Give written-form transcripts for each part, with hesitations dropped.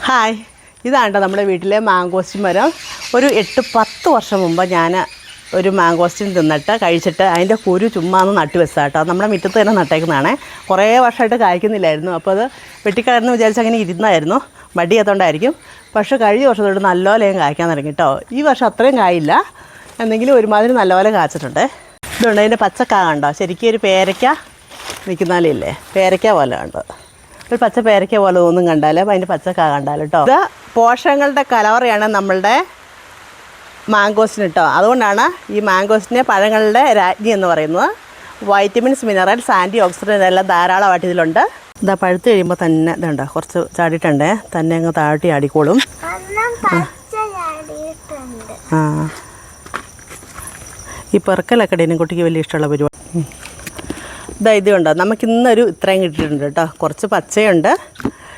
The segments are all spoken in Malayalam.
ഹായ്, ഇതാണ് നമ്മുടെ വീട്ടിലെ മാങ്കോസ്റ്റിൻ മരം. ഒരു 8-10 വർഷം മുമ്പ് ഞാൻ ഒരു മാങ്കോസ്റ്റിൻ കഴിച്ചിട്ട് അതിൻ്റെ കുരു ചുമ്മാ ഒന്ന് നട്ട് വെച്ചാൽ കേട്ടോ. നമ്മുടെ മുറ്റത്ത് തന്നെ നട്ടേക്കുന്നതാണ്. കുറേ വർഷമായിട്ട് കായ്ക്കുന്നില്ലായിരുന്നു. അപ്പോൾ അത് വെട്ടിക്കളയെന്ന് വിചാരിച്ച് അങ്ങനെ ഇരുന്നായിരുന്നു, മടി ചെയ്യാത്തതുകൊണ്ടായിരിക്കും. പക്ഷേ കഴിഞ്ഞ വർഷം തൊട്ട് നല്ലപോലെയും കായ്ക്കാൻ തുടങ്ങി കേട്ടോ. ഈ വർഷം അത്രയും കായില്ല, എന്തെങ്കിലും ഒരുമാതിരി നല്ലപോലെ കായ്ച്ചിട്ടുണ്ട്. ഇതുണ്ട്, അതിൻ്റെ പച്ചക്കാ കണ്ടോ, ശരിക്കും ഒരു പേരയ്ക്ക നിൽക്കുന്നാലില്ലേ, പേരയ്ക്ക പോലെ കണ്ടോ, ഒരു പച്ച പേരയ്ക്ക പോലെ ഒന്നും കണ്ടാൽ അതിൻ്റെ പച്ചക്കാ കണ്ടാൽ കേട്ടോ. ഇത് പോഷകങ്ങളുടെ കലവറയാണ് നമ്മളുടെ മാങ്കോസ്റ്റിന് കേട്ടോ. അതുകൊണ്ടാണ് ഈ മാങ്കോസ്റ്റിനെ പഴങ്ങളുടെ രാജ്ഞി എന്ന് പറയുന്നത്. വൈറ്റമിൻസ്, മിനറൽസ്, ആൻറ്റി ഓക്സിഡൻ്റ് എല്ലാം ധാരാളമായിട്ട് ഇതിലുണ്ട്. ഇതാ പഴുത്ത് കഴിയുമ്പോൾ തന്നെ ഇതുണ്ട്, കുറച്ച് ചാടിയിട്ടുണ്ടേ, തന്നെ അങ്ങ് താഴ്ത്തി ആടിക്കോളും. ആ, ഈ പെറുക്കലൊക്കെ ഡെനിക്കുട്ടിക്ക് വലിയ ഇഷ്ടമുള്ള പരിപാടി. ഇതാ ഇതുണ്ട്, നമുക്കിന്നൊരു ഇത്രയും കിട്ടിയിട്ടുണ്ട് കേട്ടോ. കുറച്ച് പച്ചയുണ്ട്,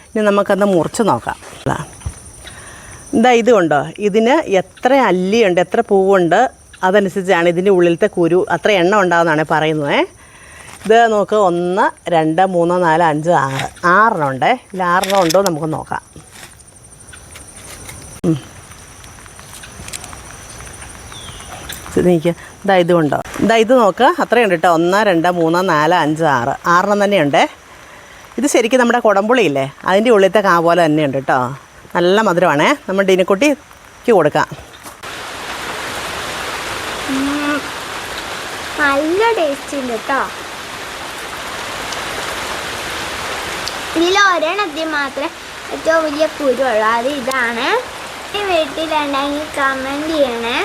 ഇനി നമുക്കന്ന് മുറിച്ച് നോക്കാം. ഇതാ ഇതുണ്ടോ, ഇതിന് എത്ര അല്ലിയുണ്ട്, എത്ര പൂവുണ്ട്, അതനുസരിച്ചാണ് ഇതിൻ്റെ ഉള്ളിലത്തെ കുരു അത്ര എണ്ണം ഉണ്ടാകുന്നതാണ് പറയുന്നത്. ഇത് നോക്ക്, 1, 2, 3, 4, 5, 6 ഉണ്ട്. ഇതിൽ 6 ഉണ്ടോ നമുക്ക് നോക്കാം. നീക്ക് ഇതാ ഇതുണ്ടോ, ഇതാ ഇത് നോക്ക്, അത്രയുണ്ട് കേട്ടോ. 1, 2, 3, 4, 5, 6 6 തന്നെയുണ്ട്. ഇത് ശരിക്കും നമ്മുടെ കുടംപുളിയില്ലേ, അതിൻ്റെ ഉള്ളിലത്തെ കാ പോലെ തന്നെയുണ്ട് കേട്ടോ. നല്ല മധുരമാണേ. നമ്മൾ ഡീനക്കുട്ടിക്ക് കൊടുക്കാം. നല്ല ടേസ്റ്റ് ഉണ്ട് കേട്ടോ. ഇതിൽ ഒരെണ്ണത്തിൽ മാത്രമേ ഏറ്റവും വലിയ കുരുള്ളൂ, അത് ഇതാണ്. വീട്ടിലുണ്ടെങ്കിൽ കമൻറ്റ് ചെയ്യണേ.